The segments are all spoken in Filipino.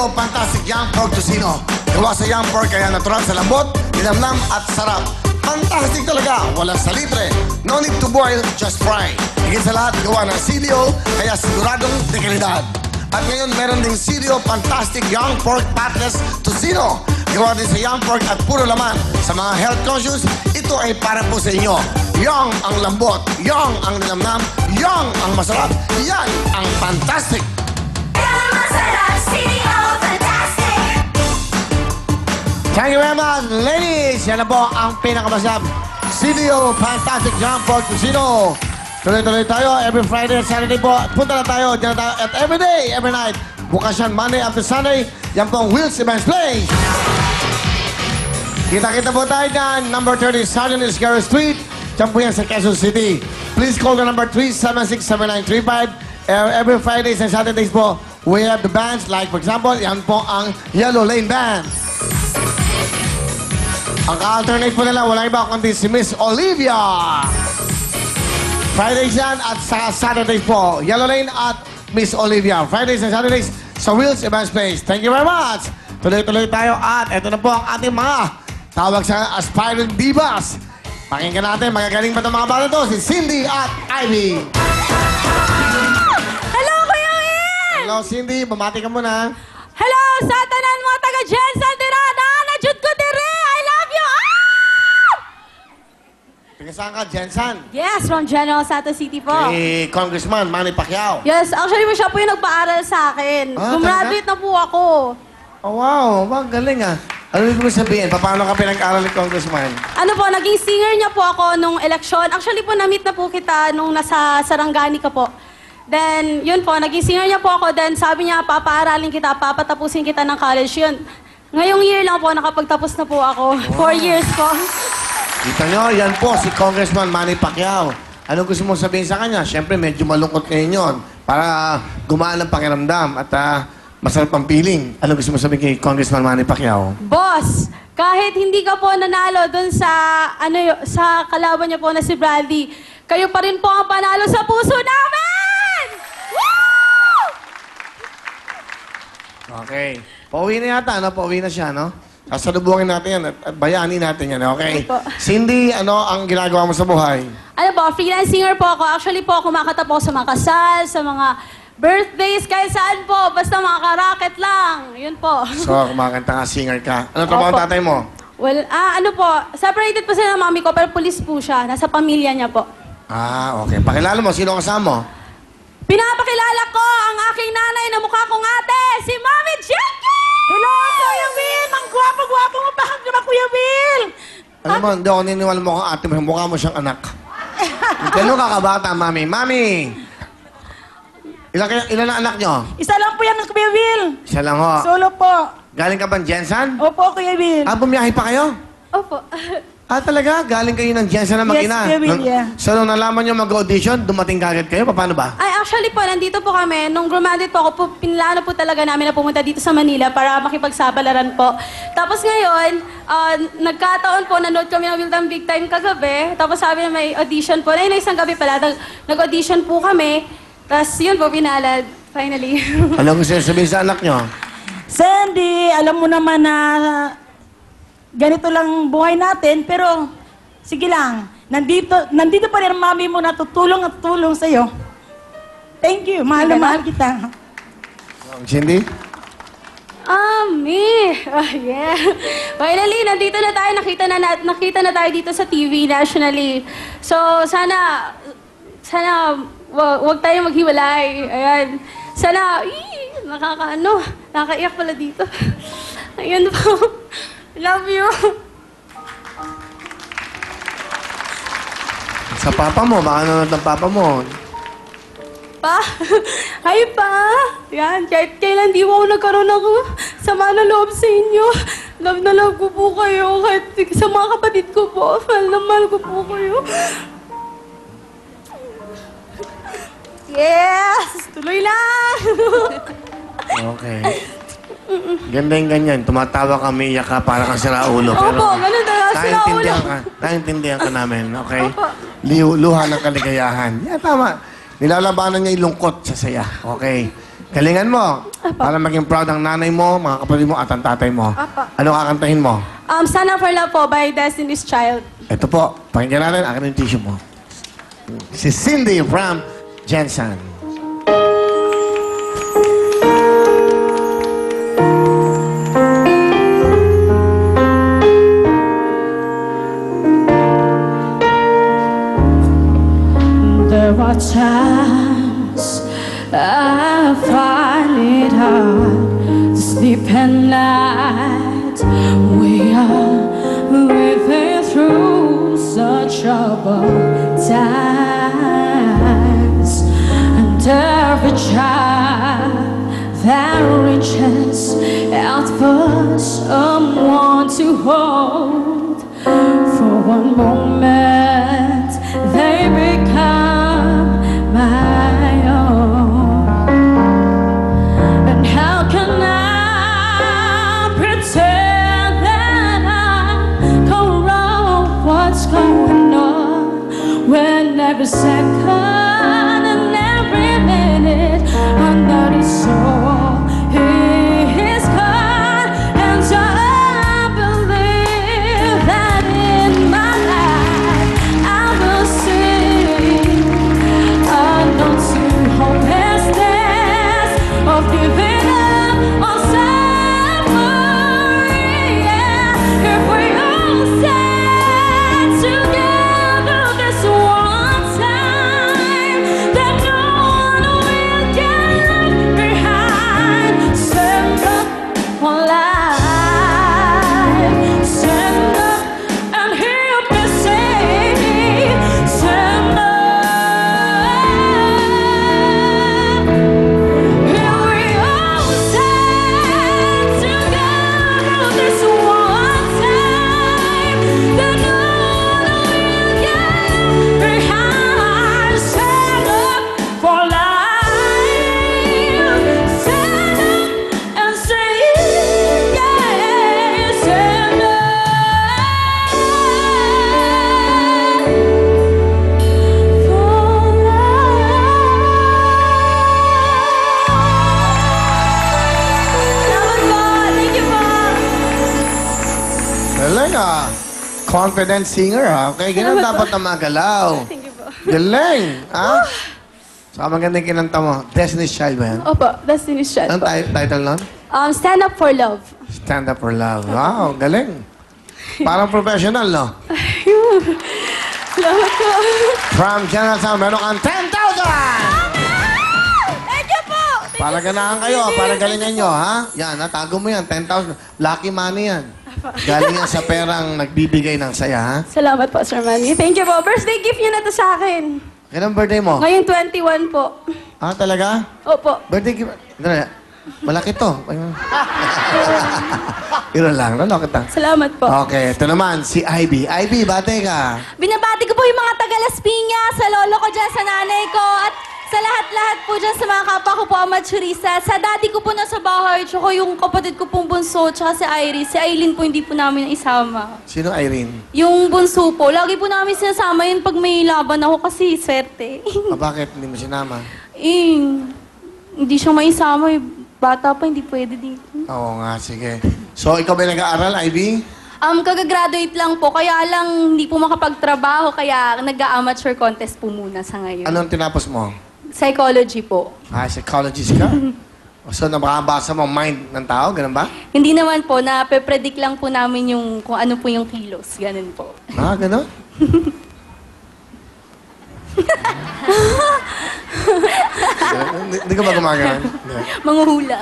Silio Fantastic Young Pork Tocino. Gawa sa young pork kaya natural sa lambot, linamnam at sarap. Fantastic talaga, walang salitre. No need to boil, just fry. Higit sa lahat, gawa ng Silio, kaya siguradong de kalidad. At ngayon, meron ding Silio Fantastic Young Pork Patless Tocino. Gawa din sa young pork at puro laman. Sa mga health conscious, ito ay para po sa inyo. Young ang lambot, young ang nilamnam, young ang masarap. Yan ang fantastic. Ang masarap, Silio Fantastic. Thank you very much, ladies. Yan na po ang pinakamasarap. Silio Fantastic Young Pork Tocino. Tuloy-tuloy tayo. Every Friday at Saturday po. Punta na tayo. Diyan na tayo. At every day, every night. Bukas yan, Monday after Sunday. Yan po ang Will's Events Place. Kita-kita po tayo dyan. Number 30, Sergeant Iscaro Street. Diyan po yan sa Quezon City. Please call the number 376-7935. Every Fridays and Saturdays po, we have the bands. Like, for example, yan po ang Yellow Lane Band. Ang ka-alternate po nila, walang iba kundi si Miss Olivia. Fridays yan at sa Saturdays po, Yellow Lane at Miss Olivia. Fridays and Saturdays sa Will's Events Place. Thank you very much. Tuloy-tuloy tayo at ito na po ang ating mga tawag sa aspiring divas. Pakinggan natin, magagaling ba itong mga bata to? Si Cindy at Ivy. Hello, Kuya Will! Hello, Cindy. Bumati ka muna. Hello, sa tanan mo, taga Jensen Tirana! Najud ko dire! I love you! Ah! Tingnan saan ka, Jensen? Yes, from General Santos City po. Si Congressman Manny Pacquiao. Yes, actually, siya po yung nagpaaral sa akin. Ah, Gumraduate na po ako. Oh, wow. Ang galing ah. Ano ibig mo sabihin? Paano ka pinag-aral ni Congressman? Ano po, naging singer niya po ako nung eleksyon. Actually po, na-meet na po kita nung nasa Sarangani ka po. Then, yun po, naging singer niya po ako. Then, sabi niya, papaaralin kita, papatapusin kita ng college. Yun. Ngayong year lang po, nakapagtapos na po ako. 4 years po. Kita nyo, yan po, si Congressman Manny Pacquiao. Ano gusto mong sabihin sa kanya? Siyempre, medyo malungkot ngayon yun. Para gumaan ang pakiramdam at masarap ang feeling. Ano gusto mong sabihin kay Congressman Manny Pacquiao? Boss, kahit hindi ka po nanalo dun sa, sa kalaban niya po na si Bradley, kayo pa rin po ang panalo sa puso namin! Woo! Okay. Pauwi na yata, no? Pauwi na siya, no? Sasalubungin natin yan at bayani natin yan, okay? Opo. Cindy, ano ang ginagawa mo sa buhay? Ano po, freelance singer po ako. Actually po, kumakanta po sa mga kasal, sa mga birthdays, kahit saan po. Basta mga karaket lang. Yun po. So, kumakanta ka, singer ka. Ano trabaho Opo. ang tatay mo? Well, ano po, separated po sila ng mami ko, pero pulis po siya. Nasa pamilya niya po. Ah, okay. Pakilala mo, sino kasama mo? Pinapakilala ko ang aking nanay na mukha kong ate, si Mami Jackie! Hello, Kuya Will! Ang gwapo-gwapo mo pa naman, Kuya Will! Alam mo, hindi ako niniwala mo kung ate mo. Mukha mo siyang anak. Gano'n kakabata, Mami? Mami! Ilan ang anak nyo? Isa lang po yan, Kuya Will. Isa lang ho. Solo po. Galing ka ba Jensen? Opo, Kuya Will. Ah, bumiyahe pa kayo? Opo. Ah, talaga? Galing kayo ng Jensen na mag-ina? Kuya Will, yeah. So, nung nalaman nyo mag-audition, dumating kagad kayo? Paano ba? Ay, actually po, nandito po kami. Nung graduate po ako, pinlano po talaga namin na pumunta dito sa Manila para makipagsabalaran po. Tapos ngayon, nagkataon po, nanood kami ng Wildan Big Time kagabi. Tapos sabi na may audition po. Na isang gabi pala, nag-audition po kami. Tapos yun po, pinalad. Finally. Ano gusto nyo sabihin sa anak nyo? Sandy, alam mo naman na ganito lang buhay natin, pero sige lang. Nandito pa rin ang mami mo na tutulong at tulong sa'yo. Thank you. Mahal na mahal kita. Cindy? Me. Oh, yeah. Finally, nandito na tayo. Nakita na tayo dito sa TV nationally. So, sana wag tayo maghiwalay. Ayan. Sana, nakakaiyak pala dito. Ayan po. Love you. Sa papa mo, baka nanonood ng papa mo. Pa? Hi, Pa. Yan, kahit kailan di mo ako nagkaroon ako sama na loob sa inyo. Love na love ko po kayo. Kahit sa mga kapatid ko po, mahal na mahal ko po kayo. Yes! Tuloy lang! Okay. Ganda yung ganyan. Tumatawa ka, umiiyak ka, para kang siraulo. Opo, ganun talaga, siraulo. Naiintindihan ka namin, okay? Opo. Luha ng kaligayahan. Yeah, tama. Nilalabanan niya yung lungkot sa saya. Okay. Galingan mo. Para maging proud ang nanay mo, mga kapatid mo, at ang tatay mo. Apa. Ano kakantahin mo? Stand Up for Love po by Destiny's Child. Ito po, pakinggan natin. Akin yung tissue mo. Si Cindy from Jensen. There are times I find it hard to sleep at night. We are living through such troubled times, and every child that reaches out for someone to hold for one moment, they become my own. And how can I pretend that I don't know what's going on when every second and every minute under the soul is gone? And I believe that in my life I will see unknown hopelessness of giving up on suffering. If we all stand together this one time, then no one will get left behind. Stand up for life. Stand up and hear me say, stand up. Here we all stand together this one time, then no one will get behind. Stand up for life. Stand up and say, yeah, stand up Galing ah. Confident singer ah. Okay, ganun dapat na magalaw. Thank you po. Galing. Ah? Saka maganda yung kinanta mo. Destiny's Child ba yan? Opo, Destiny's Child Anong po. title nun? Stand Up for Love. Stand Up for Love. Wow, galing. Parang professional, no? Salamat po. From General Sound, meron kang 10,000! Thank you po. Para ganahan kayo, para galingan nyo, ha? Yan, tago mo yan, 10,000. Lucky money yan. Galing yan sa perang nagbibigay ng saya, ha? Salamat po, Sir Manny. Thank you po. Birthday gift niyo na to sa akin. Kailan birthday mo? Ngayon 21 po. Ah, talaga? Opo. Birthday gift? Dali. Malaki to. Iro lang, no? Kita. Salamat po. Okay, ito naman, si Ivy. Ivy, bate ka. Binabati ko po yung mga taga Las Piñas, sa lolo ko dyan, sa nanay ko, at sa lahat-lahat po dyan sa mga kapwa ko po, amaturista. Sa daddy ko po na sa bahay, tsaka yung kapatid ko pong bunso, tsaka si Iris. Si Aileen po hindi po namin isama. Sino Irene? Yung bunso po, lagi po namin sinasama yun pag may laban ako kasi swerte. Ah, bakit hindi mo sinama? Hindi siya maisama. Bata pa, hindi pwede dito. Oo nga, sige. So, ikaw ba nag-aaral, Ivy? Kagagraduate lang po, kaya lang hindi po makapagtrabaho, kaya nag-amateur contest po muna sa ngayon. Anong tinapos mo? Psychology po. Ah, psychologist ka? So, nababasa mo mind ng tao, ganun ba? Hindi naman po, nape-predict lang po namin yung kung ano po yung kilos. Ganun po. Ah, ganun? Hindi ka ba gumagano'n? Hindi. Manguhula.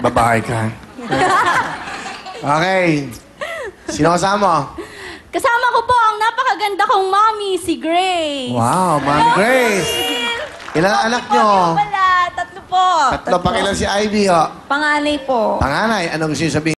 Babae ka. Okay. Sino kasama mo? Kasama ko po ang napakaganda kong mommy, si Grace. Wow, Ma'am Grace. Ilang anak nyo? Wala, tatlo po. Tatlo, pakilan si Ivy, ho. Panganay po. Panganay, ano gusto niyo sabihin?